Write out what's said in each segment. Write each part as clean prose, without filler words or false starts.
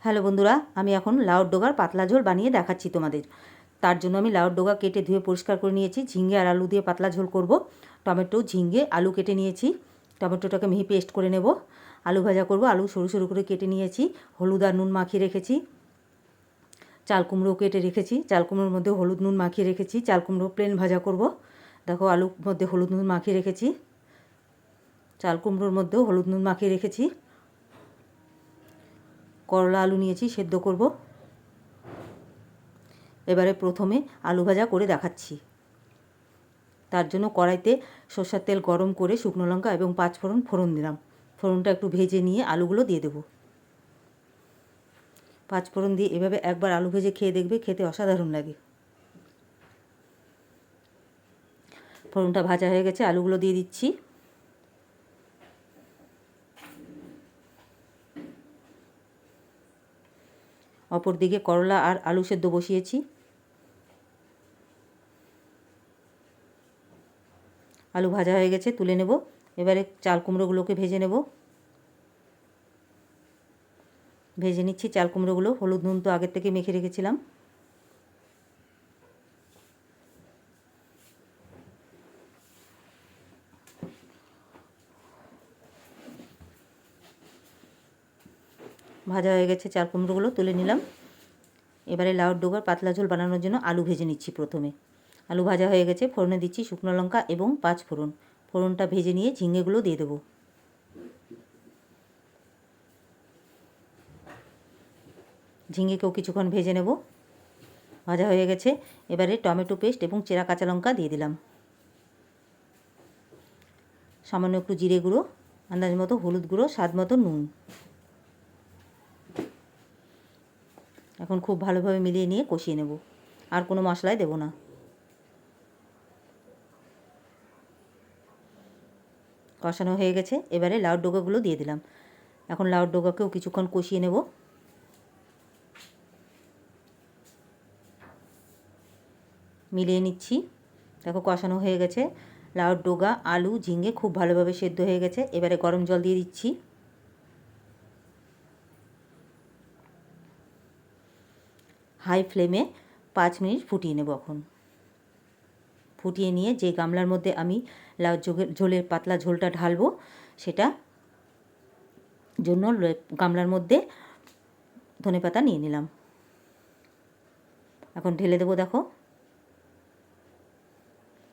Hello বন্ধুরা, আমি এখন লাউর ডোগার পাতলা ঝোল বানিয়ে দেখাচ্ছি তোমাদের। তার জন্য আমি লাউর ডোগা কেটে ধুয়ে পরিষ্কার করে নিয়েছি। ঝিঙে আর আলু দিয়ে পাতলা ঝোল করব। টমেটো, ঝিঙে, আলু কেটে নিয়েছি। টমেটোটাকে মিহি পেস্ট করে নেব। আলু ভাজা করব। আলু সরু সরু করে কেটে নিয়েছি। হলুদ আর নুন মাখিয়ে রেখেছি। চাল কুমড়ো কেটে রেখেছি। চাল কুমড়োর মধ্যে হলুদ নুন মাখিয়ে রেখেছি। চাল কুমড়ো প্লেন ভাজা করব। দেখো, আলুর মধ্যে হলুদ নুন মাখিয়ে রেখেছি। চাল কুমড়োর মধ্যেও হলুদ নুন মাখিয়ে রেখেছি। করলা আলু নিয়েছি, সেদ্ধ করব। এবারে প্রথমে আলু ভাজা করে দেখাচ্ছি। তার জন্য কড়াইতে সরষের তেল গরম করে শুকনো লঙ্কা এবং পাঁচফোড়ন ফোড়ন দিলাম। ফোড়নটা একটু ভেজে নিয়ে আলুগুলো দিয়ে দেবো। পাঁচফোড়ন দিয়ে এভাবে একবার আলু ভেজে খেয়ে দেখবে, খেতে অসাধারণ লাগে। ফোড়নটা ভাজা হয়ে গেছে, আলুগুলো দিয়ে দিচ্ছি। অপর দিকে করলা আর আলু সেদ্ধ বসিয়েছি। আলু ভাজা হয়ে গেছে, তুলে নেব। এবারে চাল কুমড়োগুলোকে ভেজে নেব। ভেজে নিচ্ছি চাল কুমড়োগুলো। হলুদ নুন তো আগের থেকে মেখে রেখেছিলাম। ভাজা হয়ে গেছে চাল কুমড়োগুলো, তুলে নিলাম। এবারে লাউর ডোগার পাতলা ঝোল বানানোর জন্য আলু ভেজে নিচ্ছি। প্রথমে আলু ভাজা হয়ে গেছে, ফোড়নে দিচ্ছি শুকনো লঙ্কা এবং পাঁচফোড়ন। ফোড়নটা ভেজে নিয়ে ঝিঙেগুলো দিয়ে দেবো। ঝিঙেকেও কিছুক্ষণ ভেজে নেব। ভাজা হয়ে গেছে। এবারে টমেটো পেস্ট এবং চেরা কাঁচা লঙ্কা দিয়ে দিলাম। সামান্য একটু জিরে গুঁড়ো, আন্দাজ মতো হলুদ গুঁড়ো, স্বাদ মতো নুন। এখন খুব ভালোভাবে মিলিয়ে নিয়ে কষিয়ে নেব। আর কোনো মশলাই দেব না। কষানো হয়ে গেছে। এবারে লাউর ডোগাগুলো দিয়ে দিলাম। এখন লাউর ডোগাকেও কিছুক্ষণ কষিয়ে নেব। মিলিয়ে নিচ্ছি। দেখো, কষানো হয়ে গেছে। লাউর ডোগা, আলু, ঝিঙে খুব ভালোভাবে সেদ্ধ হয়ে গেছে। এবারে গরম জল দিয়ে দিচ্ছি। হাই ফ্লেমে 5 মিনিট ফুটিয়ে নেব। এখন ফুটিয়ে নিয়ে যে গামলার মধ্যে আমি লাউ ঝোলের পাতলা ঝোলটা ঢালবো, সেটা জন্য গামলার মধ্যে ধনেপাতা নিয়ে নিলাম। এখন ঢেলে দেবো। দেখো,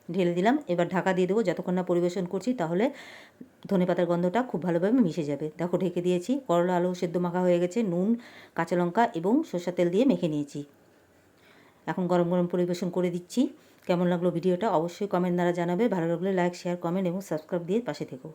ঢেলে দিলাম। এবার ঢাকা দিয়ে দেবো যতক্ষণ না পরিবেশন করছি, তাহলে ধনেপাতার গন্ধটা খুব ভালোভাবে মিশে যাবে। দেখো, ঢেকে দিয়েছি। করলা আলু সেদ্ধ মাখা হয়ে গেছে। নুন, কাঁচা লঙ্কা এবং সরষের তেল দিয়ে মেখে নিয়েছি। এখন গরম গরম পরিবেশন করে দিচ্ছি। কেমন লাগলো ভিডিওটা অবশ্যই কমেন্ট দ্বারা জানাবে। ভালো লাগলে লাইক, শেয়ার, কমেন্ট এবং সাবস্ক্রাইব দিয়ে পাশে থেকো।